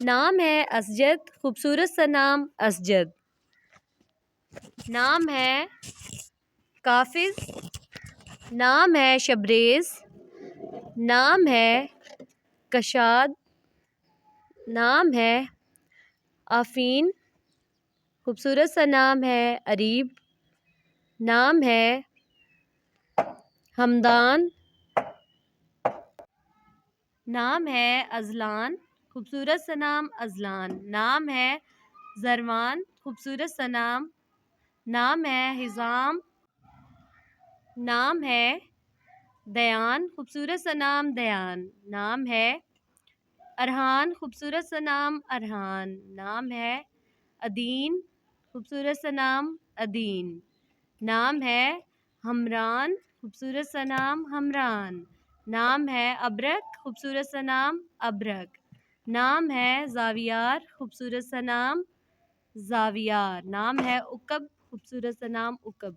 نام ہے اسجد، خوبصورت سا نام اسجد۔ نام ہے کافظ، نام ہے شبریز، نام ہے کشاد، نام ہے آفین، خوبصورت سا نام ہے اریب، نام ہے ہمدان، نام ہے ازلان، خوبصورت سا نام ازلان، نام ہے زروان، خوبصورت سا نام، نام ہے حزام، نام ہے دیان، خوبصورت سا نام دیان، نام ہے ارحان، خوبصورت سا نام ارحان، نام ہے ادین، خوبصورت سا نام ادین، نام ہے ہمران، خوبصورت سا نام ہمران، نام ہے ابرک، خوبصورت سا نام ابرک، نام ہے زاویار، خوبصورت سا نام زاویار، نام ہے عقب، خوبصورت سا نام عقب۔